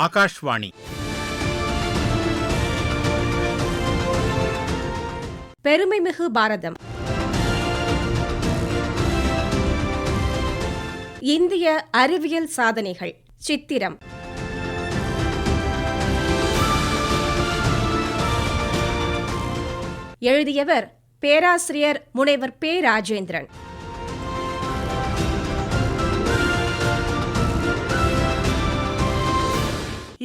ஆகாஷ்வாணி. பெருமைமிகு பாரதம். இந்திய அறிவியல் சாதனைகள் சித்திரம். எழுதியவர் பேராசிரியர் முனைவர் பே. ராஜேந்திரன்.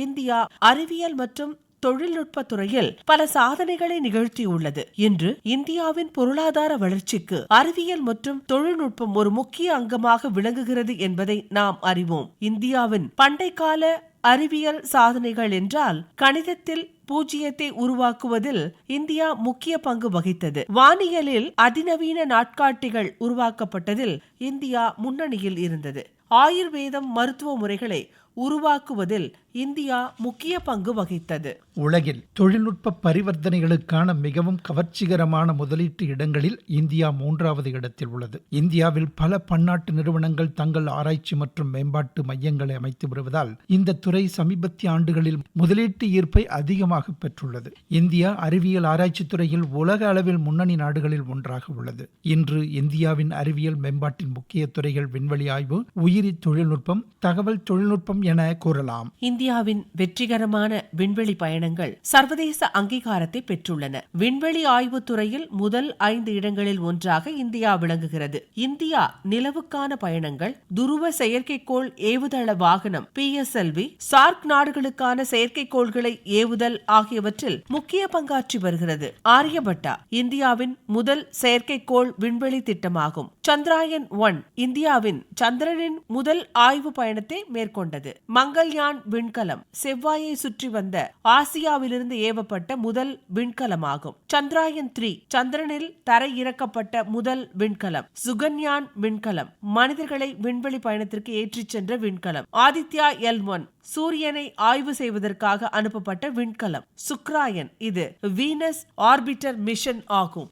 இந்தியா அறிவியல் மற்றும் தொழில்நுட்ப துறையில் பல சாதனைகளை நிகழ்த்தியுள்ளது. இன்று இந்தியாவின் பொருளாதார வளர்ச்சிக்கு அறிவியல் மற்றும் தொழில்நுட்பம் ஒரு முக்கிய அங்கமாக விளங்குகிறது என்பதை நாம் அறிவோம். இந்தியாவின் பண்டைக்கால அறிவியல் சாதனைகள் என்றால் கணிதத்தில் பூஜ்ஜியத்தை உருவாக்குவதில் இந்தியா முக்கிய பங்கு வகித்தது. வானியலில் அதிநவீன நாட்காட்டிகள் உருவாக்கப்பட்டதில் இந்தியா முன்னணியில் இருந்தது. ஆயுர்வேதம் மருத்துவ முறைகளை உருவாக்குவதில் இந்தியா முக்கிய பங்கு வகித்தது. உலகில் தொழில்நுட்ப பரிவர்த்தனைகளுக்கான மிகவும் கவர்ச்சிகரமான முதலீட்டு இடங்களில் இந்தியா 3வது இடத்தில் உள்ளது. இந்தியாவில் பல பன்னாட்டு நிறுவனங்கள் தங்கள் ஆராய்ச்சி மற்றும் மேம்பாட்டு மையங்களை அமைத்து வருவதால் இந்த துறை சமீபத்திய ஆண்டுகளில் முதலீட்டு ஈர்ப்பை அதிகமாக பெற்றுள்ளது. இந்தியா அறிவியல் ஆராய்ச்சி துறையில் உலக அளவில் முன்னணி நாடுகளில் ஒன்றாக உள்ளது. இன்று இந்தியாவின் அறிவியல் மேம்பாட்டின் முக்கிய துறைகள் விண்வெளி ஆய்வு, உயிரி தொழில்நுட்பம், தகவல் தொழில்நுட்பம் என கூறலாம். இந்தியாவின் வெற்றிகரமான விண்வெளி பயணங்கள் சர்வதேச அங்கீகாரத்தை பெற்றுள்ளன. விண்வெளி ஆய்வு துறையில் முதல் 5 இடங்களில் ஒன்றாக இந்தியா விளங்குகிறது. இந்தியா நிலவுக்கான பயணங்கள், துருவ செயற்கைக்கோள் ஏவுதள வாகனம் PSLV, சார்க் நாடுகளுக்கான செயற்கைக்கோள்களை ஏவுதல் ஆகியவற்றில் முக்கிய பங்காற்றி வருகிறது. ஆரியபட்டா இந்தியாவின் முதல் செயற்கைக்கோள் விண்வெளி திட்டமாகும். சந்திராயன் 1 இந்தியாவின் சந்திரனின் முதல் ஆய்வு பயணத்தை மேற்கொண்டது. மங்கள்யான் விண்கலம் செவ்வாயை சுற்றி வந்த ஆசியாவிலிருந்து ஏவப்பட்ட முதல் விண்கலமாகும். சந்திராயன் 3 சந்திரனில் தரை இறக்கப்பட்ட முதல் விண்கலம். சுகன்யான் விண்கலம் மனிதர்களை விண்வெளி பயணத்திற்கு ஏற்றிச் சென்ற விண்கலம். ஆதித்யா L1 சூரியனை ஆய்வு செய்வதற்காக அனுப்பப்பட்ட விண்கலம். சுக்ராயன் இது வீனஸ் ஆர்பிட்டர் மிஷன் ஆகும்.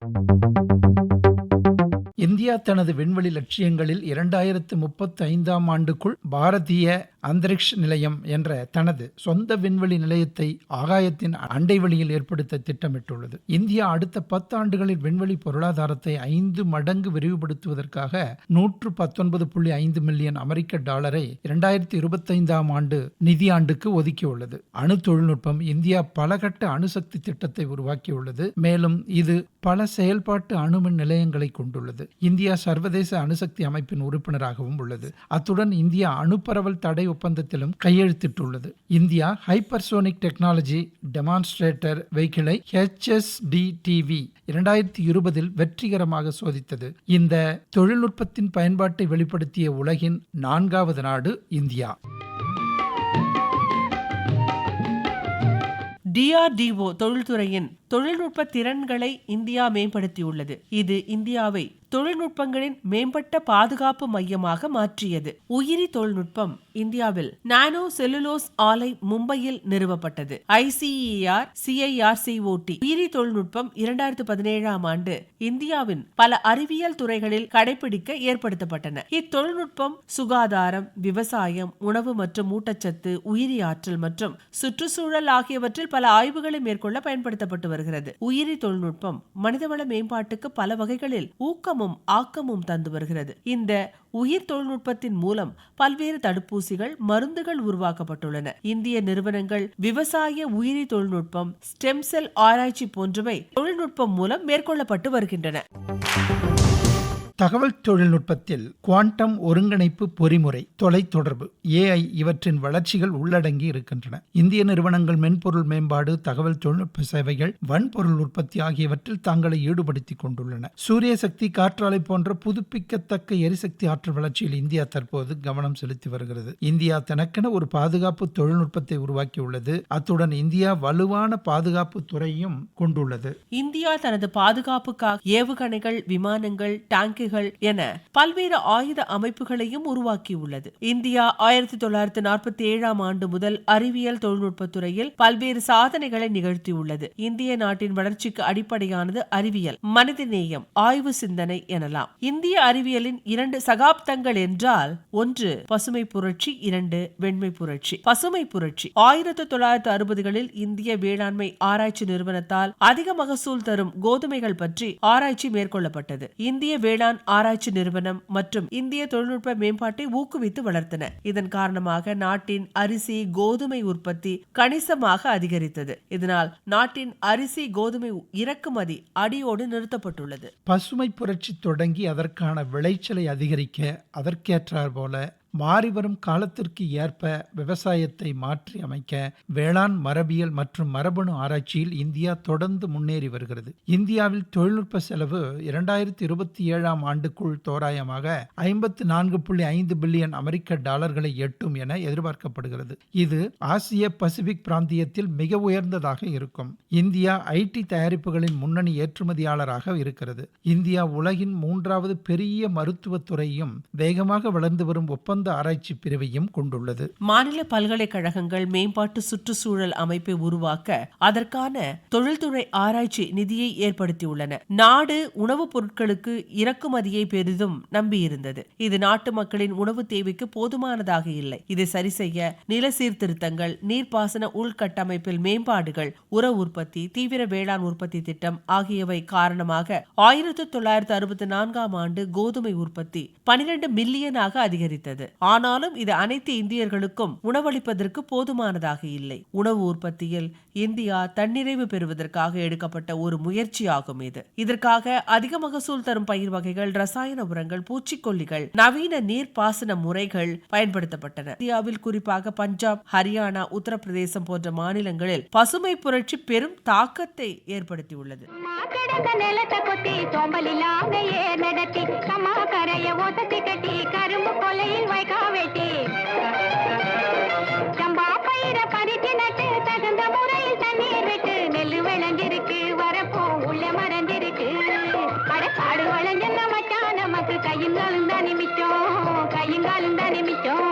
இந்தியா தனது விண்வெளி லட்சியங்களில் 2035ஆம் ஆண்டுக்குள் பாரதிய அந்தரிக்ஷ நிலையம் என்ற தனது சொந்த விண்வெளி நிலையத்தை ஆகாயத்தின் அண்டை வெளியில் ஏற்படுத்த திட்டமிட்டுள்ளது. இந்தியா அடுத்த 10 ஆண்டுகளில் விண்வெளி பொருளாதாரத்தை 5 மடங்கு விரிவுபடுத்துவதற்காக 119.5 மில்லியன் அமெரிக்க டாலரை 2025ஆம் ஆண்டு நிதியாண்டுக்கு ஒதுக்கியுள்ளது. அணு தொழில்நுட்பம் இந்தியா பலகட்ட அணுசக்தி திட்டத்தை உருவாக்கியுள்ளது. மேலும் இது பல செயல்பாட்டு அணுமின் நிலையங்களை கொண்டுள்ளது. இந்தியா சர்வதேச அணுசக்தி அமைப்பின் உறுப்பினராகவும் உள்ளது. அத்துடன் இந்தியா அணுப்பரவல் தடை ஒப்பந்தத்திலும் கையெழுத்திட்டுள்ளது. இந்தியா ஹைப்பர்சோனிக் டெக்னாலஜி டெமான்ஸ்ட்ரேட்டர் வெஹிக்கிளை HSDTV 2020 வெற்றிகரமாக சோதித்தது. இந்த தொழில்நுட்பத்தின் பயன்பாட்டை வெளிப்படுத்திய உலகின் 4வது நாடு இந்தியா. DRDO தொழில்துறையின் தொழில்நுட்ப திறன்களை இந்தியா மேம்படுத்தியுள்ளது. இது இந்தியாவை தொழில்நுட்பங்களின் மேம்பட்ட பாதுகாப்பு மையமாக மாற்றியது. உயிரி தொழில்நுட்பம் இந்தியாவில் நானோ செல்லுலோஸ் ஆலை மும்பையில் நிறுவப்பட்டது. ICER CIRCOT உயிரி தொழில்நுட்பம் 2017ஆம் ஆண்டு இந்தியாவின் பல அறிவியல் துறைகளில் கடைபிடிக்க ஏற்படுத்தப்பட்டன. இத்தொழில்நுட்பம் சுகாதாரம், விவசாயம், உணவு மற்றும் ஊட்டச்சத்து, உயிரி ஆற்றல் மற்றும் சுற்றுச்சூழல் ஆகியவற்றில் பல ஆய்வுகளை மேற்கொள்ள பயன்படுத்தப்பட்டு வருகிறது. உயிரி தொழில்நுட்பம் மனிதவள மேம்பாட்டுக்கு பல வகைகளில் ஊக்கமும் ஆக்கமும் தந்து வருகிறது. இந்த உயிர் தொழில்நுட்பத்தின் மூலம் பல்வேறு தடுப்பூசிகள், மருந்துகள் உருவாக்கப்பட்டுள்ளன. இந்திய நிறுவனங்கள் விவசாய உயிரி தொழில்நுட்பம், ஸ்டெம் செல் ஆராய்ச்சி போன்றவை தொழில்நுட்பம் மூலம் மேற்கொள்ளப்பட்டு வருகின்றன. தகவல் தொழில்நுட்பத்தில் குவாண்டம் ஒருங்கிணைப்பு பொறிமுறை, தொலைத்தொடர்பு, AI இவற்றின் வளர்ச்சிகள் உள்ளடங்கி இருக்கின்றன. இந்திய நிறுவனங்கள் மென்பொருள் மேம்பாடு, தகவல் தொழில்நுட்ப சேவைகள், வன்பொருள் உற்பத்தி ஆகியவற்றில் தங்களை ஈடுபடுத்திக் கொண்டுள்ளன. சூரிய சக்தி, காற்றாலை போன்ற புதுப்பிக்கத்தக்க எரிசக்தி ஆற்றல் வளர்ச்சியில் இந்தியா தற்போது கவனம் செலுத்தி வருகிறது. இந்தியா தனக்கென ஒரு பாதுகாப்பு தொழில்நுட்பத்தை உருவாக்கியுள்ளது. அத்துடன் இந்தியா வலுவான பாதுகாப்பு துறையும் கொண்டுள்ளது. இந்தியா தனது பாதுகாப்புக்காக ஏவுகணைகள், விமானங்கள், டாங்கர்கள், பீரங்கிகள் என பல்வேறு ஆயுத அமைப்புகளையும் உருவாக்கியுள்ளது. இந்தியா 1947ஆம் ஆண்டு முதல் அறிவியல் தொழில்நுட்பத் துறையில் பல்வேறு சாதனைகளை நிகழ்த்தியுள்ளது. இந்திய நாட்டின் வளர்ச்சிக்கு அடிப்படையானது அறிவியல், மனிதநேயம், ஆய்வு சிந்தனை எனலாம். இந்திய அறிவியலின் 2 சகாப்தங்கள் என்றால், ஒன்று பசுமை புரட்சி, 2 வெண்மை புரட்சி. பசுமை புரட்சி 1960களில் இந்திய வேளாண்மை ஆராய்ச்சி நிறுவனத்தால் அதிக மகசூல் தரும் கோதுமைகள் பற்றி ஆராய்ச்சி மேற்கொள்ளப்பட்டது. இந்திய வேளாண் ஆராய்ச்சி நிறுவனம் மற்றும் இந்திய தொழில்நுட்ப மேம்பாட்டை ஊக்குவித்து வளர்த்தன. இதன் காரணமாக நாட்டின் அரிசி, கோதுமை உற்பத்தி கணிசமாக அதிகரித்தது. இதனால் நாட்டின் அரிசி, கோதுமை இறக்குமதி அடியோடு நிறுத்தப்பட்டுள்ளது. பசுமை புரட்சி தொடங்கி அதற்கான விளைச்சலை அதிகரிக்க அதற்கேற்றார் போல மாறிவரும் காலத்திற்கு ஏற்ப விவசாயத்தை மாற்றி அமைக்க வேளாண் மரபியல் மற்றும் மரபணு ஆராய்ச்சியில் இந்தியா தொடர்ந்து முன்னேறி வருகிறது. இந்தியாவில் தொழில்நுட்ப செலவு 2027ஆம் ஆண்டுக்குள் தோராயமாக 54.5 பில்லியன் அமெரிக்க டாலர்களை எட்டும் என எதிர்பார்க்கப்படுகிறது. இது ஆசிய பசிபிக் பிராந்தியத்தில் மிக உயர்ந்ததாக இருக்கும். இந்தியா ஐடி தயாரிப்புகளின் முன்னணி ஏற்றுமதியாளராக இருக்கிறது. இந்தியா உலகின் 3வது பெரிய மருத்துவத் துறையும் வேகமாக வளர்ந்து வரும் ஒப்பந்த ஆராய்ச்சி பிரிவையும் கொண்டுள்ளது. மாநில பல்கலைக்கழகங்கள் மேம்பாட்டு சுற்றுச்சூழல் அமைப்பை உருவாக்க அதற்கான தொழில்துறை ஆராய்ச்சி நிதியை ஏற்படுத்தியுள்ளன. நாடு உணவுப் பொருட்களுக்கு இறக்குமதியை பெரிதும் நம்பியிருந்தது. இது நாட்டு மக்களின் உணவு தேவைக்கு போதுமானதாக இல்லை. இதை சரி செய்ய நில சீர்திருத்தங்கள், நீர்ப்பாசன உள்கட்டமைப்பில் மேம்பாடுகள், உர உற்பத்தி, தீவிர வேளாண் உற்பத்தி திட்டம் ஆகியவை காரணமாக 1964ஆம் ஆண்டு கோதுமை உற்பத்தி 12 மில்லியனாக அதிகரித்தது. ஆனாலும் இது அனைத்து இந்தியர்களுக்கும் உணவளிப்பதற்கு போதுமானதாக இல்லை. உணவு உற்பத்தியில் இந்தியா தன்னிறைவு பெறுவதற்காக எடுக்கப்பட்ட ஒரு முயற்சியாகும் இது. இதற்காக அதிக மகசூல் தரும் பயிர் வகைகள், ரசாயன உரங்கள், பூச்சிக்கொல்லிகள், நவீன நீர்ப்பாசன முறைகள் பயன்படுத்தப்பட்டன. இந்தியாவில் குறிப்பாக பஞ்சாப், ஹரியானா, உத்தரப்பிரதேசம் போன்ற மாநிலங்களில் பசுமை புரட்சி பெரும் தாக்கத்தை ஏற்படுத்தியுள்ளது. சம்பா பயிர பறித்து நட்டு தகுந்த முறையில் தண்ணீர் விட்டு நெல்லு விளைஞ்சிருக்கு, வரப்போ உள்ள மறந்திருக்கு. அடக்காடு வளைஞ்ச மச்சான், நமக்கு கையுங்காலும் தான் நிமிச்சோம், கையுங்காலும் தான் நிமிச்சோம்.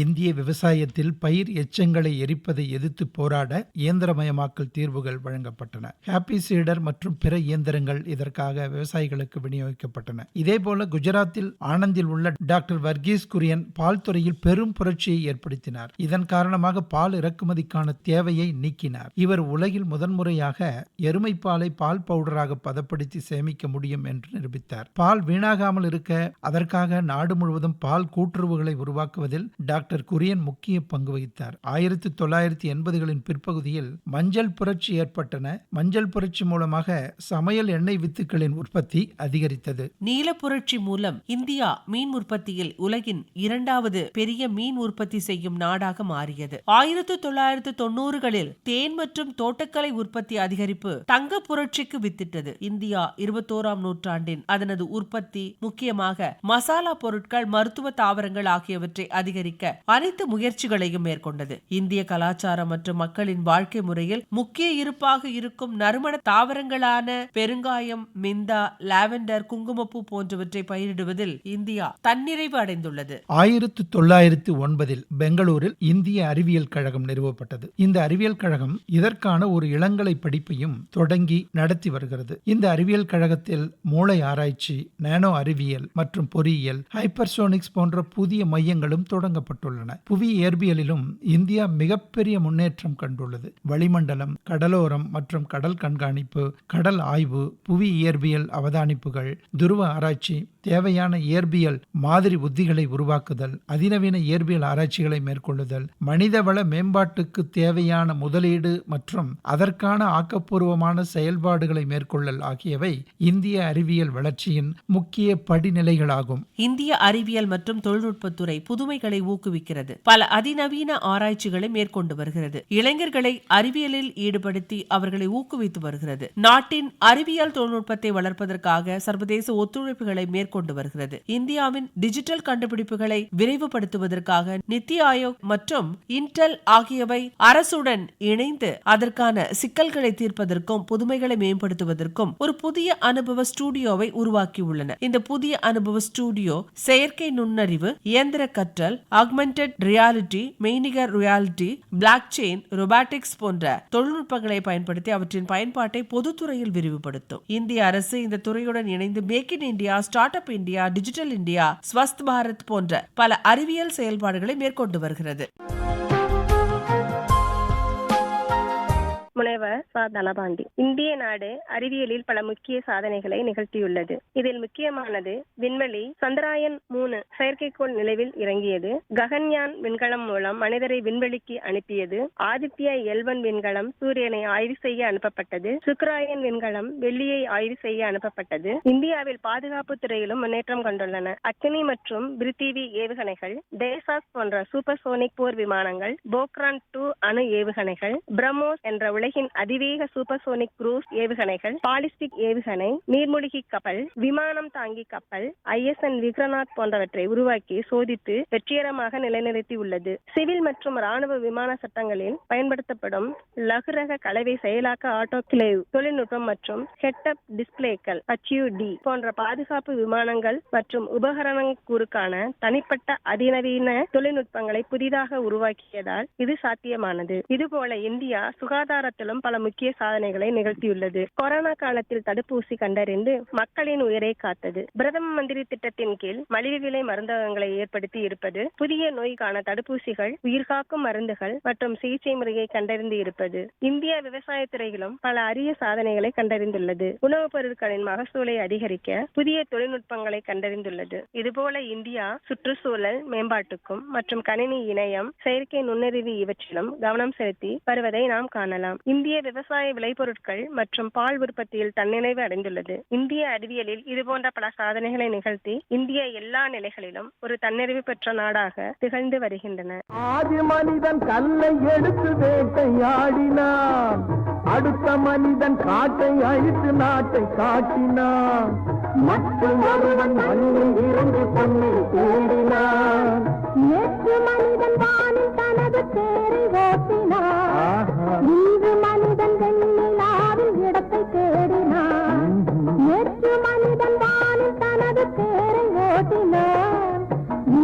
இந்திய விவசாயத்தில் பயிர் எச்சங்களை எரிப்பதை எதிர்த்து போராட இயந்திரமயமாக்கல் தீர்வுகள் வழங்கப்பட்டன. ஹாப்பி சீடர் மற்றும் பிற இயந்திரங்கள் இதற்காக விவசாயிகளுக்கு விநியோகிக்கப்பட்டன. இதேபோல குஜராத்தில் ஆனந்தில் உள்ள டாக்டர் வர்கீஸ் குரியன் பால் துறையில் பெரும் புரட்சியை ஏற்படுத்தினார். இதன் காரணமாக பால் இறக்குமதிக்கான தேவையை நீக்கினார். இவர் உலகில் முதன்முறையாக எருமை பாலை பால் பவுடராக பதப்படுத்தி சேமிக்க முடியும் என்று நிரூபித்தார். பால் வீணாகாமல் இருக்க அதற்காக நாடு முழுவதும் பால் கூட்டுறவுகளை உருவாக்குவதில் டாக்டர் குரியன் முக்கிய பங்கு வகித்தார். 1980களின் பிற்பகுதியில் மஞ்சள் புரட்சி ஏற்பட்டன. மஞ்சள் புரட்சி மூலமாக சமையல் எண்ணெய் வித்துக்களின் உற்பத்தி அதிகரித்தது. நீல புரட்சி மூலம் இந்தியா மீன் உற்பத்தியில் உலகின் 2வது பெரிய மீன் உற்பத்தி செய்யும் நாடாக மாறியது. 1990களில் தேன் மற்றும் தோட்டக்கலை உற்பத்தி அதிகரிப்பு தங்க புரட்சிக்கு வித்திட்டது. இந்தியா 21ஆம் நூற்றாண்டின் அதனது உற்பத்தி முக்கியமாக மசாலா பொருட்கள், மருத்துவ தாவரங்கள் ஆகியவற்றை அதிகரிக்க அனைத்து முயற்சிகளையும் மேற்கொண்டது. இந்திய கலாச்சாரம் மற்றும் மக்களின் வாழ்க்கை முறையில் முக்கிய இருப்பாக இருக்கும் நறுமண தாவரங்களான பெருங்காயம், மிந்தா, லாவெண்டர், குங்குமப்பூ போன்றவற்றை பயிரிடுவதில் இந்தியா தன்னிறைவு அடைந்துள்ளது. 1909இல் பெங்களூரில் இந்திய அறிவியல் கழகம் நிறுவப்பட்டது. இந்த அறிவியல் கழகம் இதற்கான ஒரு இளங்கலை படிப்பையும் தொடங்கி நடத்தி வருகிறது. இந்த அறிவியல் கழகத்தில் மூளை ஆராய்ச்சி, நானோ அறிவியல் மற்றும் பொறியியல், ஹைப்பர்சோனிக்ஸ் போன்ற புதிய மையங்களும் தொடங்கப்பட்டுள்ளன. புவி இயற்பியலிலும் இந்தியா மிகப்பெரிய முன்னேற்றம் கண்டுள்ளது. வளிமண்டலம், கடலோரம் மற்றும் கடல் கண்காணிப்பு, கடல் ஆய்வு, புவி இயற்பியல் அவதானிப்புகள், துருவ ஆராய்ச்சி, தேவையான இயற்பியல் மாதிரி உத்திகளை உருவாக்குதல், அதிநவீன இயற்பியல் ஆராய்ச்சிகளை மேற்கொள்ளுதல், மனிதவள மேம்பாட்டுக்கு தேவையான முதலீடு மற்றும் அதற்கான ஆக்கப்பூர்வமான செயல்பாடுகளை மேற்கொள்ளல் ஆகியவை இந்திய அறிவியல் வளர்ச்சியின் முக்கிய படிநிலைகளாகும். இந்திய அறிவியல் மற்றும் தொழில்நுட்பத்துறை புதுமைகளை ஊக்குவிக்கிறது. பல அதிநவீன ஆராய்ச்சிகளை மேற்கொண்டு வருகிறது. இளைஞர்களை அறிவியலில் ஈடுபடுத்தி அவர்களை ஊக்குவித்து வருகிறது. நாட்டின் அறிவியல் தொழில்நுட்பத்தை வளர்ப்பதற்காக சர்வதேச ஒத்துழைப்புகளை மேற்கொண்டு மேற்கொண்டு வருகிறது. இந்தியாவின் டிஜிட்டல் கண்டுபிடிப்புகளை விரைவுபடுத்துவதற்காக நித்தி ஆயோக் மற்றும் இன்டெல் ஆகியவை அரசுடன் இணைந்து அதற்கான சிக்கல்களை தீர்ப்பதற்கும் புதுமைகளை மேம்படுத்துவதற்கும் ஒரு புதிய அனுபவ ஸ்டுடியோவை உருவாக்கியுள்ளன. இந்த புதிய அனுபவ ஸ்டுடியோ செயற்கை நுண்ணறிவு, இயந்திர கற்றல், ஆக்மெண்டட் ரியாலிட்டி, மெய்நிகர் ரியாலிட்டி, பிளாக் செயின், ரொபாட்டிக்ஸ் போன்ற தொழில்நுட்பங்களை பயன்படுத்தி அவற்றின் பயன்பாட்டை பொதுத்துறையில் விரிவுபடுத்தும். இந்திய அரசு இந்த துறையுடன் இணைந்து make in India, start up India, digital India, Swasth Bharat போன்ற பல அறிவியல் செயல்பாடுகளை மேற்கொண்டு வருகிறது. முனைவர் ச. தனபாண்டி. இந்திய நாடு அறிவியலில் பல முக்கிய சாதனைகளை நிகழ்த்தியுள்ளது. இதில் முக்கியமானது விண்வெளி. சந்திராயன் 3 செயற்கைக்கோள் நிலவில் இறங்கியது. ககன்யான் விண்கலம் மூலம் மனிதரை விண்வெளிக்கு அனுப்பியது. ஆதித்யா L1 விண்கலம் சூரியனை ஆய்வு செய்ய அனுப்பப்பட்டது. சுக்ராயன் விண்கலம் வெள்ளியை ஆய்வு செய்ய அனுப்பப்பட்டது. இந்தியாவில் பாதுகாப்பு துறையிலும் முன்னேற்றம் கண்டுள்ளன. அக்னி மற்றும் பிருத்திவி ஏவுகணைகள், டேசாஸ் போன்ற சூப்பர்சோனிக் போர் விமானங்கள், போக்ரான் 2 அணு ஏவுகணைகள், பிரம்மோஸ் என்ற உலகின் அதிவேக சூப்பர்சோனிக் குரூஸ் ஏவுகணைகள், பாலிஸ்டிக் ஏவுகணை, நீர்மூழ்கி கப்பல், விமானம் தாங்கி கப்பல், ISN விக்ரநாத் போன்றவற்றை உருவாக்கி சோதித்து வெற்றிகரமாக நிலைநிறுத்தி உள்ளது. சிவில் மற்றும் ராணுவ விமான சட்டங்களில் பயன்படுத்தப்படும் லகுரக கலவை செயலாக்க ஆட்டோகிளேவ் தொழில்நுட்பம் மற்றும் ஹெட் அப் டிஸ்பிளேக்கள் HUD போன்ற பாதுகாப்பு விமானங்கள் மற்றும் உபகரணங்களுக்கான தனிப்பட்ட அதிநவீன தொழில்நுட்பங்களை புதிதாக உருவாக்கியதால் இது சாத்தியமானது. இதுபோல இந்தியா சுகாதாரத்திலும் பல முக்கிய சாதனைகளை நிகழ்த்தியுள்ளது. கொரோனா காலத்தில் தடுப்பூசி கண்டறிந்து மக்களின் உயிரை காத்தது. பிரதம மந்திரி திட்டத்தின் கீழ் மலிவு விலை மருந்தகங்களை ஏற்படுத்தி இருப்பது, புதிய நோய்க்கான தடுப்பூசிகள், உயிர்காக்கும் மருந்துகள் மற்றும் சிகிச்சை முறையை கண்டறிந்து இருப்பது. இந்தியா விவசாயத்துறையிலும் பல அரிய சாதனைகளை கண்டறிந்துள்ளது. உணவுப் பொருட்களின் மகசூலை அதிகரிக்க புதிய தொழில்நுட்பங்களை கண்டறிந்துள்ளது. இதுபோல இந்தியா சுற்றுச்சூழல் மேம்பாட்டுக்கும் மற்றும் கணினி இணையம், செயற்கை நுண்ணறிவு இவற்றிலும் கவனம் செலுத்தி வருவதை நாம் காணலாம். இந்திய விவசாய விளைபொருட்கள் மற்றும் பால் உற்பத்தியில் தன்னிறைவு அடைந்துள்ளது. இந்திய அறிவியலில் இதுபோன்ற பல சாதனைகளை நிகழ்த்தி இந்தியா எல்லா நிலைகளிலும் ஒரு தன்னிறைவு பெற்ற நாடாக திகழ்ந்து வருகின்றன. ஆதி மனிதன் கல்லை எடுத்து வேட்டையாடினான், அடுத்த மனிதன் காட்டை அழித்து நாட்டை காட்டினான், மற்றும் ஒருவன் மண்ணில் இருந்து பொன்னை தேடினான். நேற்று மனிதன் வானில் தனது தேரை ஓட்டினான், இன்று மனிதன் வெண்ணிலாவில் இடத்தை தேடினான். நேற்று மனிதன் வானில் தனது தேரை ஓட்டினான்,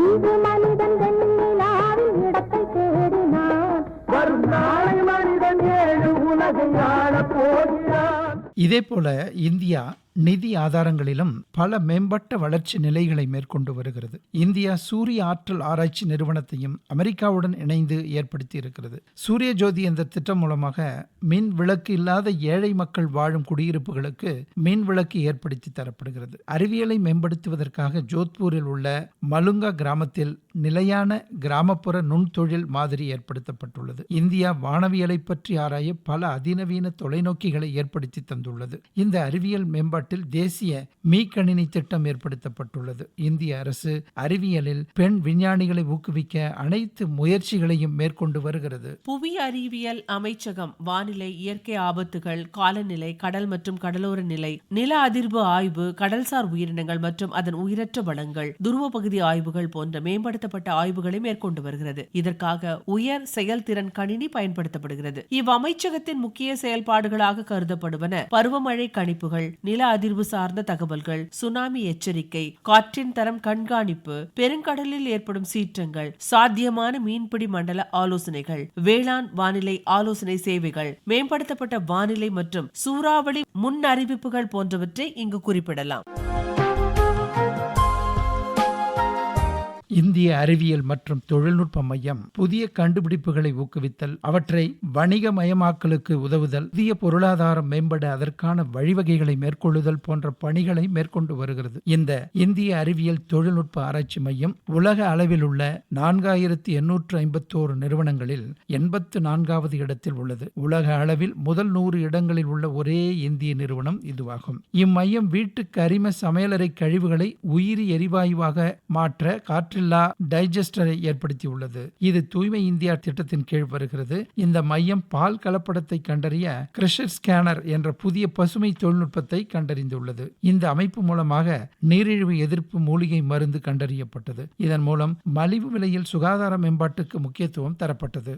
இன்று மனிதன் வெண்ணிலாவில் இடத்தை தேடினான். வரும் நாளை மனிதன் 7 உலகை ஆளப் போகிறான். இதேபோல இந்தியா நிதி ஆதாரங்களிலும் பல மேம்பட்ட வளர்ச்சி நிலைகளை மேற்கொண்டு வருகிறது. இந்தியா சூரிய ஆற்றல் ஆராய்ச்சி நிறுவனத்தையும் அமெரிக்காவுடன் இணைந்து ஏற்படுத்தி இருக்கிறது. சூரிய ஜோதி என்ற திட்டம் மூலமாக மின் விளக்கு இல்லாத ஏழை மக்கள் வாழும் குடியிருப்புகளுக்கு மின் விளக்கு ஏற்படுத்தி தரப்படுகிறது. அறிவியலை மேம்படுத்துவதற்காக ஜோத்பூரில் உள்ள மலுங்கா கிராமத்தில் நிலையான கிராமப்புற நுண்தொழில் மாதிரி ஏற்படுத்தப்பட்டுள்ளது. இந்தியா வானவியலை பற்றி ஆராய பல அதிநவீன தொலைநோக்கிகளை ஏற்படுத்தி தந்துள்ளது. இந்த அறிவியல் மேம்பாட்டில் தேசிய மீக்கணினி திட்டம் ஏற்படுத்தப்பட்டுள்ளது. இந்திய அரசு அறிவியலில் பெண் விஞ்ஞானிகளை ஊக்குவிக்க அனைத்து முயற்சிகளையும் மேற்கொண்டு வருகிறது. புவி அறிவியல் அமைச்சகம் வானிலை, இயற்கை ஆபத்துகள், காலநிலை, கடல் மற்றும் கடலோர நிலை, நில அதிர்வு ஆய்வு, கடல்சார் உயிரினங்கள் மற்றும் அதன் உயிரற்ற வளங்கள், துருவ பகுதி ஆய்வுகள் போன்ற மேம்படுத்தப்பட்ட ஆய்வுகளை மேற்கொண்டு வருகிறது. இதற்காக உயர் செயல்திறன் கணினி பயன்படுத்தப்படுகிறது. இவ்வமைச்சகத்தின் முக்கிய செயல்பாடுகளாக கருதப்படுவன பருவமழை கணிப்புகள், நில அதிர்வு சார்ந்த தகவல்கள், சுனாமி எச்சரிக்கை, காற்றின் தரம் கண்காணிப்பு, பெருங்கடலில் ஏற்படும் சீற்றங்கள், சாத்தியமான மீன்பிடி மண்டல ஆலோசனைகள், வேளாண் வானிலை ஆலோசனை சேவைகள், மேம்படுத்தப்பட்ட வானிலை மற்றும் சூறாவளி முன்னறிவிப்புகள் போன்றவற்றை இங்கு குறிப்பிடலாம். இந்திய அறிவியல் மற்றும் தொழில்நுட்ப மையம் புதிய கண்டுபிடிப்புகளை ஊக்குவித்தல், அவற்றை வணிகமயமாக்கலுக்கு உதவுதல், புதிய பொருளாதாரம் மேம்பட அதற்கான வழிவகைகளை மேற்கொள்ளுதல் போன்ற பணிகளை மேற்கொண்டு வருகிறது. இந்த இந்திய அறிவியல் தொழில்நுட்ப ஆராய்ச்சி மையம் உலக அளவில் உள்ள 4851 நிறுவனங்களில் 84வது இடத்தில் உள்ளது. உலக அளவில் முதல் 100 இடங்களில் உள்ள ஒரே இந்திய நிறுவனம் இதுவாகும். இம்மையம் வீட்டு கரிம சமையலறை கழிவுகளை உயிரி எரிவாயுவாக மாற்ற, காற்றில் காற்றில்லா டைஜஸ்டரை ஏற்படுத்தியுள்ளது. இது தூய்மை இந்தியா திட்டத்தின் கீழ் வருகிறது. இந்த மையம் பால் கலப்படத்தை கண்டறிய கிரஷர் ஸ்கேனர் என்ற புதிய பசுமை தொழில்நுட்பத்தை கண்டறிந்துள்ளது. இந்த அமைப்பு மூலமாக நீரிழிவு எதிர்ப்பு மூலிகை மருந்து கண்டறியப்பட்டது. இதன் மூலம் மலிவு விலையில் சுகாதார மேம்பாட்டுக்கு முக்கியத்துவம் தரப்பட்டது.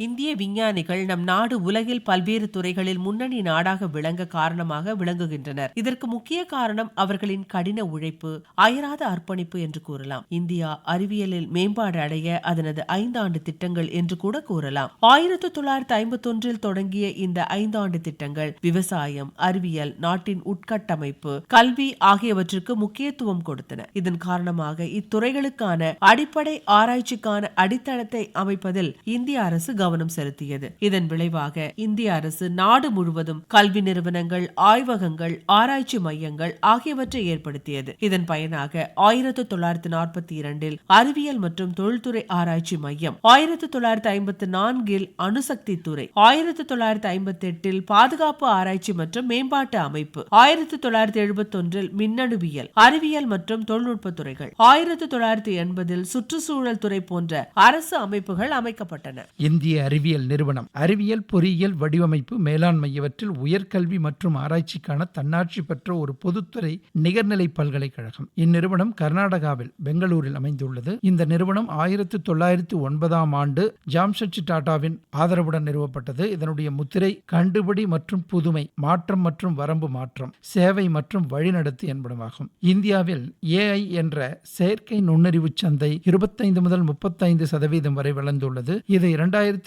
இந்திய விஞ்ஞானிகள் நம் நாடு உலகில் பல்வேறு துறைகளில் முன்னணி நாடாக விளங்க காரணமாக விளங்குகின்றனர். இதற்கு முக்கிய காரணம் அவர்களின் கடின உழைப்பு, அயராத அர்ப்பணிப்பு என்று கூறலாம். இந்தியா அறிவியலில் மேம்பாடு அடைய அதனது 5 ஆண்டு திட்டங்கள் என்று கூட கூறலாம். 1951 தொடங்கிய இந்த 5 ஆண்டு திட்டங்கள் விவசாயம், அறிவியல், நாட்டின் உட்கட்டமைப்பு, கல்வி ஆகியவற்றுக்கு முக்கியத்துவம் கொடுத்தன. இதன் காரணமாக இத்துறைகளுக்கான அடிப்படை ஆராய்ச்சிக்கான அடித்தளத்தை அமைப்பதில் இந்திய அரசு கவனம் செலுத்தியது. இதன் விளைவாக இந்திய அரசு நாடு முழுவதும் கல்வி நிறுவனங்கள், ஆய்வகங்கள், ஆராய்ச்சி மையங்கள் ஆகியவற்றை ஏற்படுத்தியது. இதன் பயனாக 1942 அறிவியல் மற்றும் தொழில்துறை ஆராய்ச்சி மையம், 1954 அணுசக்தி துறை, 1958 பாதுகாப்பு ஆராய்ச்சி மற்றும் மேம்பாட்டு அமைப்பு, 1971 மின்னணுவியல், அறிவியல் மற்றும் தொழில்நுட்ப துறைகள், 1980 சுற்றுச்சூழல் துறை போன்ற அரசு அமைப்புகள் அமைக்கப்பட்டன. இந்திய அறிவியல் நிறுவனம் அறிவியல், பொறியியல், வடிவமைப்பு, மேலாண்மை இவற்றில் உயர்கல்வி மற்றும் ஆராய்ச்சிக்கான தன்னாட்சி பெற்ற ஒரு பொதுத்துறை நிகர்நிலை பல்கலைக்கழகம். இந்நிறுவனம் கர்நாடகாவில் பெங்களூரில் அமைந்துள்ளது. இந்த நிறுவனம் 1909 ஆண்டு ஜாம்ஷெட்ஜி டாடாவின் ஆதரவுடன் நிறுவப்பட்டது. இதனுடைய முத்திரை கண்டுபிடி மற்றும் புதுமை, மாற்றம் மற்றும் வரம்பு மாற்றம், சேவை மற்றும் வழிநடத்து என்பனவாகும். இந்தியாவில் AI என்ற செயற்கை நுண்ணறிவு சந்தை 25 முதல் 35% வரை வளர்ந்துள்ளது. இது 2027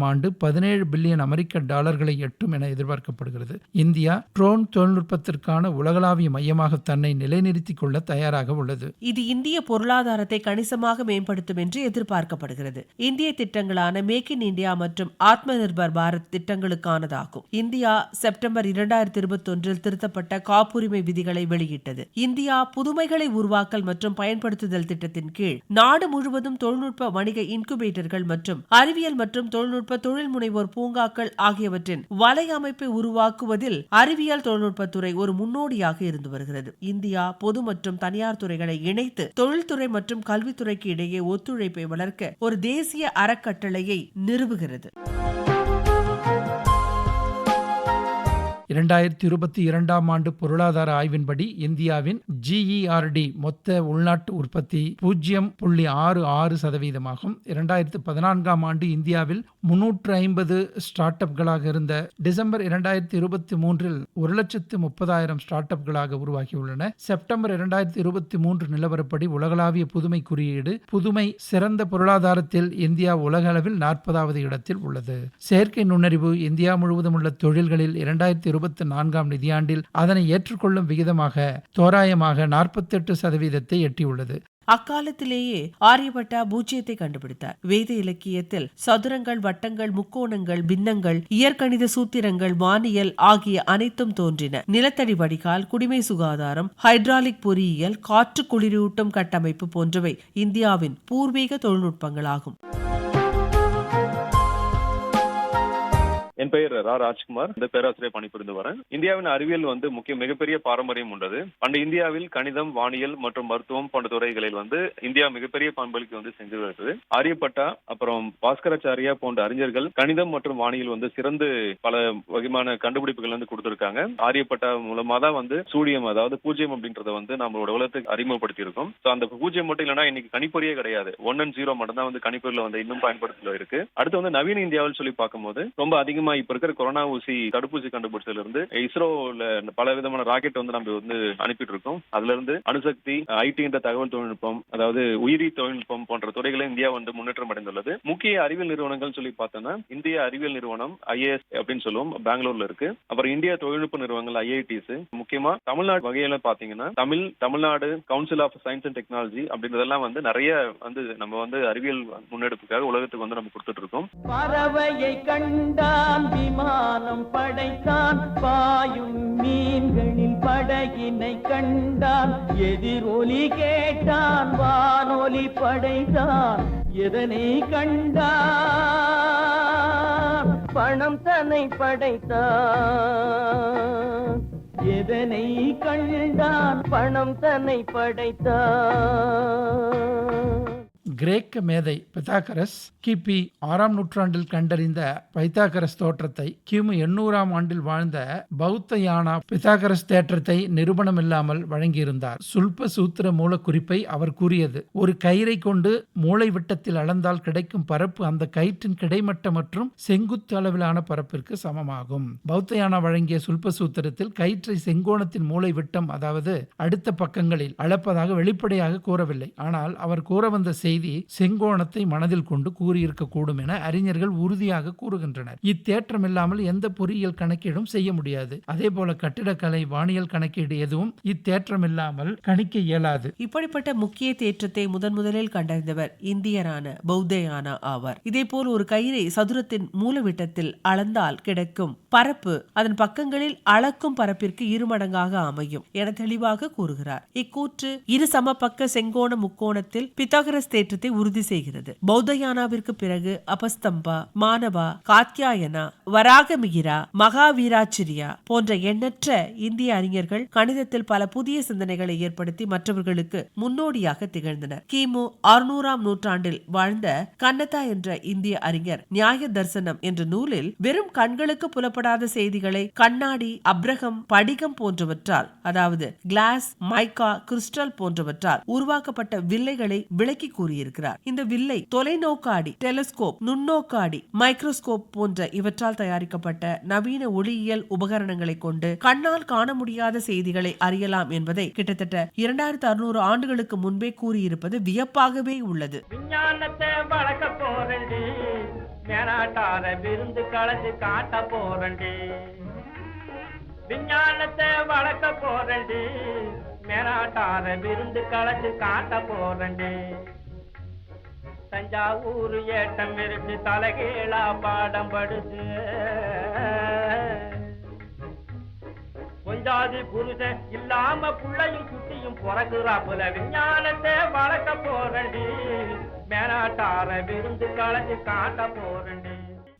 ஆண்டு 17 பில்லியன் அமெரிக்க டாலர்களை எட்டும் என எதிர்பார்க்கப்படுகிறது. இந்தியா ட்ரோன் தொழில்நுட்பத்திற்கான உலகளாவிய மையமாக தன்னை நிலைநிறுத்திக் கொள்ள தயாராக உள்ளது. இது இந்திய பொருளாதாரத்தை கணிசமாக மேம்படுத்தும் என்று எதிர்பார்க்கப்படுகிறது. இந்திய திட்டங்களான மேக் இன் இந்தியா மற்றும் ஆத்ம நிர்பர் பாரத் திட்டங்களுக்கானதாகும். இந்தியா செப்டம்பர் 2021 திருத்தப்பட்ட காப்புரிமை விதிகளை வெளியிட்டது. இந்தியா புதுமைகளை உருவாக்கல் மற்றும் பயன்படுத்துதல் திட்டத்தின் கீழ் நாடு முழுவதும் தொழில்நுட்ப வணிக இன்குபேட்டர்கள் மற்றும் அறிவியல் மற்றும் தொழில்நுட்ப தொழில் முனைவோர் பூங்காக்கள் ஆகியவற்றின் வலையமைப்பை உருவாக்குவதில் அறிவியல் தொழில்நுட்பத்துறை ஒரு முன்னோடியாக இருந்து வருகிறது. இந்தியா பொது மற்றும் தனியார் துறைகளை இணைத்து தொழில்துறை மற்றும் கல்வித்துறைக்கு இடையே ஒத்துழைப்பை வளர்க்க ஒரு தேசிய அறக்கட்டளையை நிறுவுகிறது. 2022 ஆண்டு பொருளாதார ஆய்வின்படி இந்தியாவின் GERD மொத்த உள்நாட்டு உற்பத்தி 0.66% ஆகும். 2014 ஆண்டு இந்தியாவில் 350 ஸ்டார்ட் அப்களாக இருந்த டிசம்பர் 2023 1,30,000 ஸ்டார்ட் அப்களாக உருவாகியுள்ளன. செப்டம்பர் 2023 நிலவரப்படி உலகளாவிய புதுமை குறியீடு புதுமை சிறந்த பொருளாதாரத்தில் இந்தியா உலக அளவில் 40வது இடத்தில் உள்ளது. செயற்கை நுண்ணறிவு இந்தியா முழுவதும் உள்ள தொழில்களில் 2024 நிதியாண்டில் அதனை ஏற்றுக்கொள்ளும் விகிதமாக தோராயமாக 48% எட்டியுள்ளது. அக்காலத்திலேயே ஆரியபட்டா பூஜ்ஜியத்தை கண்டுபிடித்தார். வேத இலக்கியத்தில் சதுரங்கள், வட்டங்கள், முக்கோணங்கள், பின்னங்கள், இயற்கணித சூத்திரங்கள், வானியல் ஆகிய அனைத்தும் தோன்றின. நிலத்தடி வடிகால், குடிமை சுகாதாரம், ஹைட்ராலிக் பொறியியல், காற்று குளிரூட்டும் கட்டமைப்பு போன்றவை இந்தியாவின் பூர்வீக தொழில்நுட்பங்களாகும். என் பெயர் ராஜ்குமார். இந்த பேராசிரியர் பணிபுரிந்து வரேன். இந்தியாவின் அறிவியல் மிகப்பெரிய பாரம்பரியம் உள்ளது. பண்டைய இந்தியாவில் கணிதம், வானியல் மற்றும் மருத்துவம் போன்ற துறைகளில் இந்தியா மிகப்பெரிய பங்களிப்பு செஞ்சு வருகிறது. ஆரியப்பட்டா அப்புறம் பாஸ்கராச்சாரியா போன்ற அறிஞர்கள் கணிதம் மற்றும் வானியல் சிறந்து பல வகையான கண்டுபிடிப்புகள் கொடுத்திருக்காங்க. ஆரியப்பட்டா மூலமா தான் சூழியம், அதாவது பூஜ்ஜியம் அப்படின்றத நம்மளோட உலகத்துக்கு அறிமுகப்படுத்தி இருக்கோம். அந்த பூஜ்ஜியம் மட்டும் இல்லைன்னா இன்னைக்கு கணிப்பொறியே கிடையாது. 1 and 0 மட்டும் தான் கணிப்பொறியில இன்னும் பயன்படுத்தல இருக்கு. அடுத்து நவீன இந்தியாவில் சொல்லி பார்க்கும்போது ரொம்ப அதிகமா இப்ப இருக்கிற கொரோனா ஊசி தடுப்பூசி கண்டுபிடிச்சதுல இருந்து இஸ்ரோல பல விதமான ராக்கெட் நம்ம அனுப்பிட்டு இருக்கோம். அதுல இருந்து அணுசக்தி, IT என்ற தகவல் தொழில்நுட்பம், அதாவது உயிரி தொழில்நுட்பம் போன்ற துறைகளை இந்தியா முன்னேற்றம் அடைந்துள்ளது. முக்கிய அறிவியல் நிறுவனங்கள் சொல்லி பார்த்தோம்னா இந்திய அறிவியல் நிறுவனம் IIS அப்படின்னு சொல்லுவோம், பெங்களூர்ல இருக்கு. அப்புறம் இந்திய தொழில்நுட்ப நிறுவனங்கள் IITs. முக்கியமா தமிழ்நாடு வகையில பாத்தீங்கன்னா Tamil Nadu council of science and technology அப்படின்றதெல்லாம் நிறைய நம்ம அறிவியல் முன்னெடுப்புக்காக உலகத்துக்கு நம்ம கொடுத்துட்டு இருக்கோம். பறவையை கண்டான், விமானம் படைத்தான், பாயும் மீன்களில் படகினை கண்டான், எதிரொலி கேட்டான், வானொலி படைத்தான், எதனை கண்டான், பணம் தன்னை படைத்தான், எதனை கண்டான் பணம் தன்னை படைத்தான். கிரேக்க மேதை பித்தாகரஸ் கிபி 6ஆம் நூற்றாண்டில் கண்டறிந்த பைத்தாகரஸ் தோற்றத்தை கிமு 800ஆம் ஆண்டில் வாழ்ந்த பௌத்த யானா பித்தாகரஸ் தேற்றத்தை நிரூபணமில்லாமல் வழங்கியிருந்தார். சுல்ப சூத்திர மூல குறிப்பை அவர் கூறியது: ஒரு கயிறை கொண்டு மூளை விட்டத்தில் அளந்தால் கிடைக்கும் பரப்பு அந்த கயிற்றின் கிடைமட்ட மற்றும் செங்குத்து அளவிலான பரப்பிற்கு சமமாகும். பௌத்த யானா வழங்கிய சுல்ப சூத்திரத்தில் கயிற்றை செங்கோணத்தின் மூளை விட்டம், அதாவது அடுத்த பக்கங்களில் அளப்பதாக வெளிப்படையாக கூறவில்லை. ஆனால் அவர் கூற வந்த செய்தி செங்கோணத்தை மனதில் கொண்டு கூறியிருக்கக்கூடும் என அறிஞர்கள் உறுதியாக கூறுகின்றனர். இத்தேற்றம் இல்லாமல் எந்த பொறியியல் கணக்கீடும் செய்ய முடியாது. அதே போல கட்டிடக்கலை, வானியல் கணக்கீடு எதுவும் இத்தேற்றம் இல்லாமல் கணிக்க இயலாது. இப்படிப்பட்ட முக்கிய தேற்றத்தை முதலில் கண்டறிந்தவர் இந்தியரான பௌத்த யானா ஆவார். இதேபோல் ஒரு கயிறை சதுரத்தின் மூலவிட்டத்தில் அளந்தால் கிடைக்கும் பரப்பு அதன் பக்கங்களில் அளக்கும் பரப்பிற்கு இருமடங்காக அமையும் என தெளிவாக கூறுகிறார். இக்கூற்று இரு சமபக்க செங்கோண முக்கோணத்தில் பித்தாகரஸ் தேற்றத்தை உறுதி செய்கிறது. பௌத்த யானாவிற்கு பிறகு அபஸ்தம்பா, மானவா, காத்யாயனா, வராகமிகிரா, மகாவீராச்சிரியா போன்ற எண்ணற்ற இந்திய அறிஞர்கள் கணிதத்தில் பல புதிய சிந்தனைகளை ஏற்படுத்தி மற்றவர்களுக்கு முன்னோடியாக திகழ்ந்தனர். கிமு 600ஆம் நூற்றாண்டில் வாழ்ந்த கன்னதா என்ற இந்திய அறிஞர் நியாய தர்சனம் என்ற நூலில் வெறும் கண்களுக்கு புலப்படாத செய்திகளை கண்ணாடி, அப்ரகம், படிகம் போன்றவற்றால், அதாவது கிளாஸ், மைக்கா, கிறிஸ்டல் போன்றவற்றால் உருவாக்கப்பட்ட வில்லைகளை விளக்கி கூறியிருக்கிறார். இந்த வில்லை தொலைநோக்காடி, டெலிஸ்கோப், நுண்ணோக்காடி, மைக்ரோஸ்கோப் போன்ற இவற்றால் தயாரிக்கப்பட்ட நவீன ஒளியியல் உபகரணங்களை கொண்டு கண்ணால் காண முடியாத செய்திகளை அறியலாம் என்பதை கிட்டத்தட்ட 2600 ஆண்டுகளுக்கு முன்பே கூறியிருப்பது வியப்பாகவே உள்ளது. விஞ்ஞானத்தை வளர்க்க போறண்டி, மேலாட்டார விருந்து கலந்து காட்ட போறண்டி. விஞ்ஞானத்தை வளர்க்க போறண்டி, மேலாட்டார விருந்து கலந்து காட்ட போறண்டி. தஞ்சாவூர் ஏட்டம் விரிச்சு தலைகீழா பாடம் படுத்து, கொஞ்சாதி புருஷன் இல்லாம புள்ளையும் குட்டியும் பிறகுறாப்புல விஞ்ஞானத்தை வளர்க்க போறண்டி, மேலாட்டார விருந்து கலந்து காட்ட போறண்டி.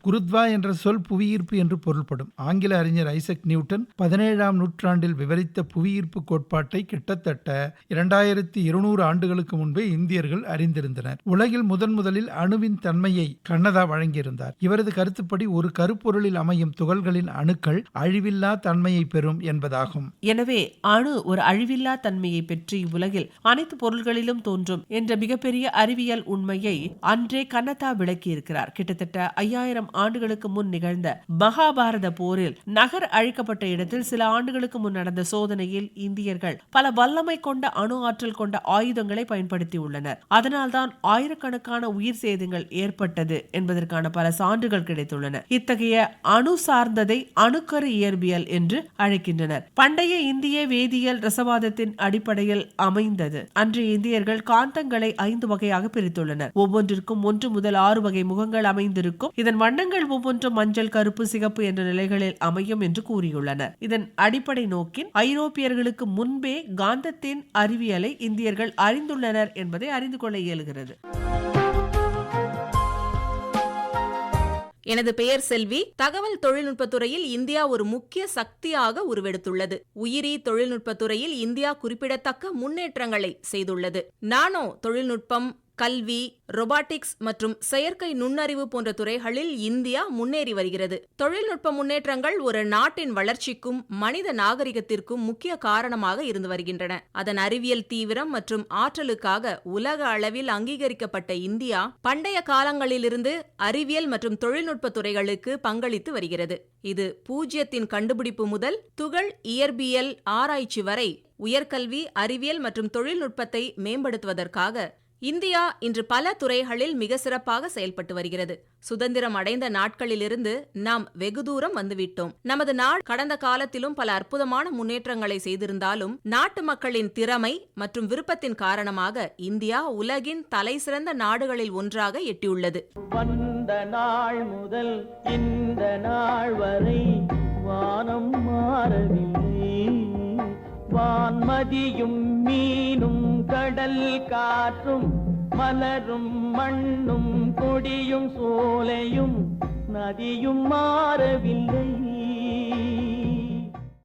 குருத்வா என்ற சொல் புவியீர்ப்பு என்று பொருள்படும். ஆங்கில அறிஞர் ஐசக் நியூட்டன் 17ஆம் நூற்றாண்டில் விவரித்த புவியீர்ப்பு கோட்பாட்டை கிட்டத்தட்ட 2200 ஆண்டுகளுக்கு முன்பே இந்தியர்கள் அறிந்திருந்தனர். உலகில் முதலில் அணுவின் தன்மையை கன்னதா வழங்கியிருந்தார். இவரது கருத்துப்படி ஒரு கருப்பொருளில் அமையும் துகள்களின் அணுக்கள் அழிவில்லா தன்மையை பெறும் என்பதாகும். எனவே அணு ஒரு அழிவில்லா தன்மையை பெற்று இவ்வுலகில் அனைத்து பொருள்களிலும் தோன்றும் என்ற மிகப்பெரிய அறிவியல் உண்மையை அன்றே கன்னதா விளக்கியிருக்கிறார். கிட்டத்தட்ட 5000 ஆண்டுகளுக்கு முன் நிகழ்ந்த மகாபாரத போரில் நகர் அழிக்கப்பட்ட இடத்தில் சில ஆண்டுகளுக்கு முன் நடந்த சோதனையில் இந்தியர்கள் பல வல்லமை கொண்ட அணு ஆற்றல் கொண்ட ஆயுதங்களை பயன்படுத்தியுள்ளனர். அதனால்தான் ஆயிரக்கணக்கான உயிர் சேதங்கள் ஏற்பட்டது என்பதற்கான பல சான்றுகள் கிடைத்துள்ளன. இத்தகைய அணு சார்ந்ததை அணுக்கரு இயற்பியல் என்று அழைக்கின்றனர். பண்டைய இந்திய வேதியியல் ரசவாதத்தின் அடிப்படையில் அமைந்தது. அன்றைய இந்தியர்கள் காந்தங்களை 5 வகையாக பிரித்துள்ளனர். ஒவ்வொன்றிற்கும் 1 முதல் 6 வகை முகங்கள் அமைந்திருக்கும். இதன் வண்ணங்கள் ஒவ்வொன்றும் மஞ்சள், கருப்பு, சிகப்பு என்ற நிலைகளில் அமையும் என்று கூறியுள்ளனர். இதன் அடிப்படை நோக்கின் ஐரோப்பியர்களுக்கு முன்பே காந்தத்தின் அறிவியலை இந்தியர்கள் அறிந்துள்ளனர் என்பதை அறிந்து கொள்ள இயலுகிறது. எனது பெயர் செல்வி. தகவல் தொழில்நுட்பத்துறையில் இந்தியா ஒரு முக்கிய சக்தியாக உருவெடுத்துள்ளது. உயிரி தொழில்நுட்பத்துறையில் இந்தியா குறிப்பிடத்தக்க முன்னேற்றங்களை செய்துள்ளது. நானோ தொழில்நுட்பம், கல்வி, ரொபாட்டிக்ஸ் மற்றும் செயற்கை நுண்ணறிவு போன்ற துறைகளில் இந்தியா முன்னேறி வருகிறது. தொழில்நுட்ப முன்னேற்றங்கள் ஒரு நாட்டின் வளர்ச்சிக்கும் மனித நாகரிகத்திற்கும் முக்கிய காரணமாக இருந்து வருகின்றன. அதன் அறிவியல் தீவிரம் மற்றும் ஆற்றலுக்காக உலக அளவில் அங்கீகரிக்கப்பட்ட இந்தியா பண்டைய காலங்களிலிருந்து அறிவியல் மற்றும் தொழில்நுட்ப துறைகளுக்கு பங்களித்து வருகிறது. இது பூஜ்யத்தின் கண்டுபிடிப்பு முதல் துகள் இயற்பியல் ஆராய்ச்சி வரை உயர்கல்வி, அறிவியல் மற்றும் தொழில்நுட்பத்தை மேம்படுத்துவதற்காக இந்தியா இன்று பல துறைகளில் மிக சிறப்பாக செயல்பட்டு வருகிறது. சுதந்திரம் அடைந்த நாட்களிலிருந்து நாம் வெகு தூரம் வந்துவிட்டோம். நமது நாடு கடந்த காலத்திலும் பல அற்புதமான முன்னேற்றங்களை செய்திருந்தாலும் நாட்டு மக்களின் திறமை மற்றும் விருப்பத்தின் காரணமாக இந்தியா உலகின் தலைசிறந்த நாடுகளில் ஒன்றாக எட்டியுள்ளது. வந்த நாள் முதல் இந்த நாள் வரை வானம் மாறவில்லை. வான்மதியும் மீனும் கடல் காற்றும் மலரும் மண்ணும் கொடியும் சோலையும் நதியும் மாறவில்லை.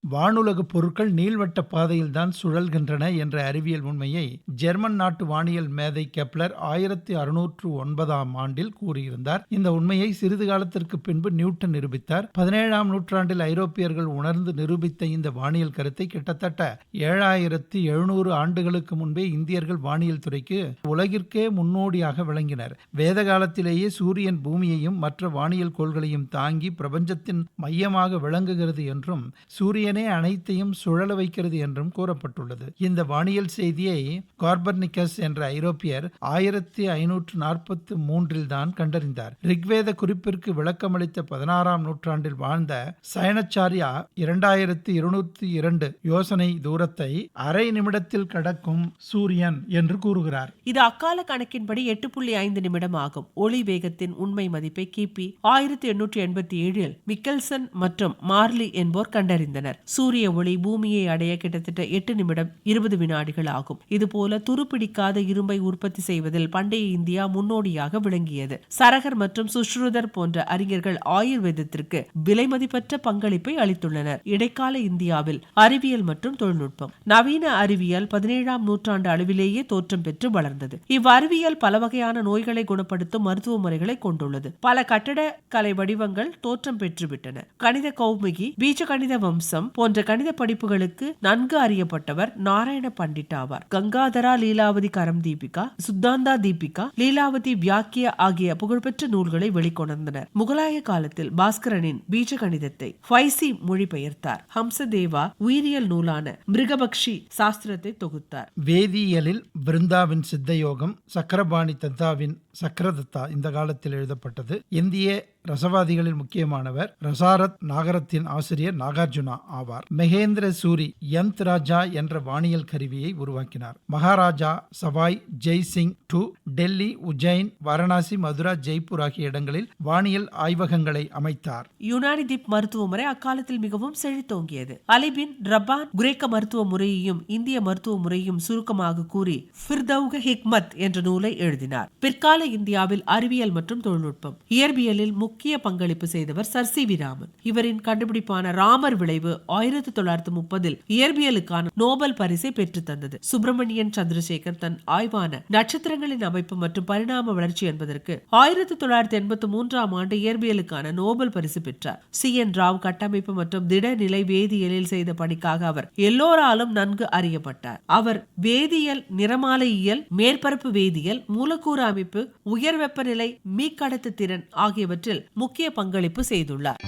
வானுலக பொருட்கள் நீள்வட்ட பாதையில் தான் சுழல்கின்றன என்ற அறிவியல் உண்மையை ஜெர்மன் நாட்டு வானியல் மேதை கெப்லர் 1609ஆம் ஆண்டில் கூறியிருந்தார். இந்த உண்மையை சிறிது காலத்திற்கு பின்பு நியூட்டன் நிரூபித்தார். 17ஆம் நூற்றாண்டில் ஐரோப்பியர்கள் உணர்ந்து நிரூபித்த இந்த வானியல் கருத்தை கிட்டத்தட்ட 7700 ஆண்டுகளுக்கு முன்பே இந்தியர்கள் வானியல் துறைக்கு உலகிற்கே முன்னோடியாக விளங்கினர். வேத காலத்திலேயே சூரியன் பூமியையும் மற்ற வானியல் கோள்களையும் தாங்கி பிரபஞ்சத்தின் மையமாக விளங்குகிறது என்றும் சூரியனே அனைத்தையும் சுழல வைக்கிறது என்றும் கூறப்பட்டுள்ளது. இந்த வானியல் செய்தியை கார்பர்னிக்கஸ் என்ற ஐரோப்பியர் 1543 தான் கண்டறிந்தார். ரிக்வேத குறிப்பிற்கு விளக்கமளித்த 16ஆம் நூற்றாண்டில் வாழ்ந்த சயனச்சாரியா 2202 யோசனை தூரத்தை அரை நிமிடத்தில் கடக்கும் சூரியன் என்று கூறுகிறார். இது அக்கால கணக்கின்படி 8.5 நிமிடம் ஆகும். ஒளி வேகத்தின் உண்மை மதிப்பை கிபி 1887 மிக்கல்சன் மற்றும் மார்லி என்போர் கண்டறிந்தனர். சூரிய ஒளி பூமியை அடைய கிட்டத்தட்ட 8 நிமிடம் 20 வினாடிகள் ஆகும். இதுபோல துருப்பிடிக்காத இரும்பை உற்பத்தி செய்வதில் பண்டைய இந்தியா முன்னோடியாக விளங்கியது. சரகர் மற்றும் சுஷ்ருதர் போன்ற அறிஞர்கள் ஆயுர்வேதத்திற்கு விலை மதிப்பற்ற பங்களிப்பை அளித்துள்ளனர். இடைக்கால இந்தியாவில் அறிவியல் மற்றும் தொழில்நுட்பம். நவீன அறிவியல் 17ஆம் நூற்றாண்டு அளவிலேயே தோற்றம் பெற்று வளர்ந்தது. இவ்வறிவியல் பல வகையான நோய்களை குணப்படுத்தும் மருத்துவ முறைகளை கொண்டுள்ளது. பல கட்டட கலை வடிவங்கள் தோற்றம் பெற்றுவிட்டன. கணித கௌமுகி, பீஜ கணித வம்சம் போன்ற கணித படிப்புகளுக்கு நன்கு அறியப்பட்டவர் நாராயண பண்டிட் ஆவார். கங்காதரா லீலாவதி கரம் தீபிகா, சுத்தாந்தா தீபிகா, லீலாவதி வியாக்கிய ஆகிய புகழ்பெற்ற நூல்களை வெளிக்கொணர்ந்தனர். முகலாய காலத்தில் பாஸ்கரனின் பீஜ கணிதத்தை ஃபைசி மொழிபெயர்த்தார். ஹம்சதேவா உயிரியல் நூலான மிருகபக்ஷி சாஸ்திரத்தை தொகுத்தார். வேதியியலில் பிருந்தாவின் சித்தயோகம், சக்கரபாணி தத்தாவின் சக்கரதத்தா இந்த காலத்தில் எழுதப்பட்டது. இந்திய ரசவாதிகளில் முக்கியமானவர் ரசாரத் நாகரத்தின் ஆசிரியர் நாகார்ஜுனா ஆவார். மகேந்திர சூரி யந்த் ராஜா என்ற வானியல் கருவியை உருவாக்கினார். மகாராஜா சவாய் ஜெய்சிங் டு டெல்லி, உஜ்ஜைன், வாரணாசி, மதுரா, ஜெய்ப்பூர் ஆகிய இடங்களில் வானியல் ஆய்வகங்களை அமைத்தார். யுனானி திப் மருத்துவ முறை அக்காலத்தில் மிகவும் செழித்தோங்கியது. அலிபின் ரப்பான் கிரேக்க மருத்துவ முறையையும் இந்திய மருத்துவ முறையும் சுருக்கமாக கூறி ஃபிர்தௌக ஹிக்மத் என்ற நூலை எழுதினார். பிற்கால இந்தியாவில் அறிவியல் மற்றும் தொழில்நுட்பம். இயற்பியலில் முக்கிய பங்களிப்பு செய்தவர் சர் சி வி ராமன். இவரின் கண்டுபிடிப்பான ராமர் விளைவு 1930 இயற்பியலுக்கான நோபல் பரிசை பெற்று தந்தது. சுப்பிரமணியன் சந்திரசேகர் தன் ஆய்வான நட்சத்திரங்களின் அமைப்பு மற்றும் பரிணாம வளர்ச்சி என்பதற்கு 1983ஆம் ஆண்டு இயற்பியலுக்கான நோபல் பரிசு பெற்றார். சி என் ராவ் கட்டமைப்பு மற்றும் திடநிலை வேதியியலில் செய்த பணிக்காக அவர் எல்லோராலும் நன்கு அறியப்பட்டார். அவர் வேதியியல், நிறமாலையியல், மேற்பரப்பு வேதியியல், மூலக்கூறு அமைப்பு, உயர் வெப்பநிலை, மீக்கடத்து திறன் ஆகியவற்றில் முக்கிய பங்களிப்பு செய்துள்ளார்.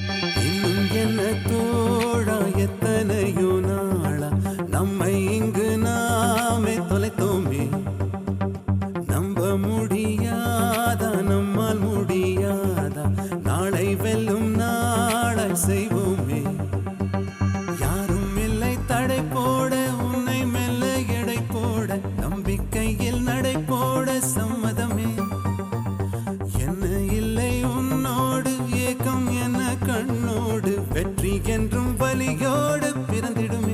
நம்மை இங்கு நாமே தொலைத்தோமே, நம்ப முடியாதா, நம்மால் முடியாதா, நாளை வெல்லும் நாளை செய்வோமே, யாரும் இல்லை தடை போட, உன்னை மெல்ல எடை போட, நம்பிக்கையில் நடை போட சம்மதமே, என்ன இல்லை உன்னோடு ஏக்கம் என்ன கண்ணோடு, வெற்றி என்றும் வலியோடு பிறந்திடுமே.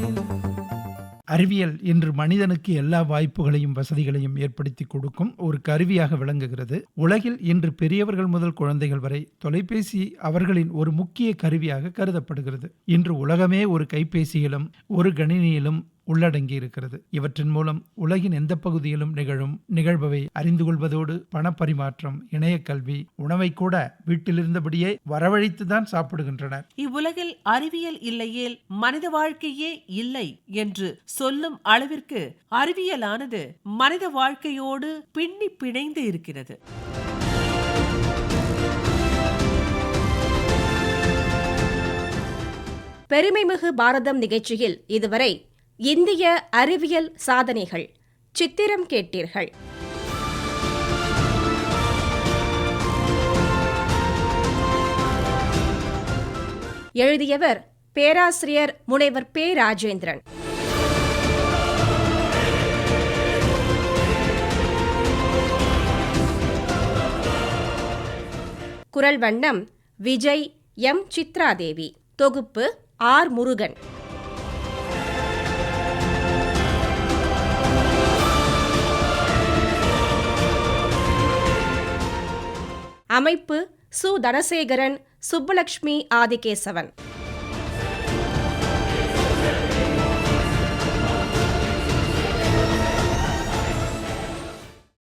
அறிவியல் இன்று மனிதனுக்கு எல்லா வாய்ப்புகளையும் வசதிகளையும் ஏற்படுத்தி கொடுக்கும் ஒரு கருவியாக விளங்குகிறது. உலகில் இன்று பெரியவர்கள் முதல் குழந்தைகள் வரை தொலைபேசி அவர்களின் ஒரு முக்கிய கருவியாக கருதப்படுகிறது. இன்று உலகமே ஒரு கைபேசியிலும் ஒரு கணினியிலும் உள்ளடங்கி இருக்கிறது. இவற்றின் மூலம் உலகின் எந்த பகுதியிலும் நிகழும் நிகழ்வை அறிந்து கொள்வதோடு பணப்பரிமாற்றம், இணைய கல்வி, உணவை கூட வீட்டிலிருந்தபடியே வரவழைத்துதான் சாப்பிடுகின்றனர். இவ்வுலகில் அறிவியல் இல்லையேல் மனித வாழ்க்கையே இல்லை என்று சொல்லும் அளவிற்கு அறிவியலானது மனித வாழ்க்கையோடு பின்னி பிணைந்து இருக்கிறது. பெருமைமிகு பாரதம் நிகழ்ச்சியில் இதுவரை இந்திய அறிவியல் சாதனைகள் சித்திரம் கேட்டீர்கள். எழுதியவர் பேராசிரியர் முனைவர் பே. ராஜேந்திரன். குரல் வண்ணம் விஜய் எம். சித்ராதேவி. தொகுப்பு ஆர். முருகன். அமைப்பு சு. தனசேகரன், சுப்புலட்சுமி ஆதிகேசவன்.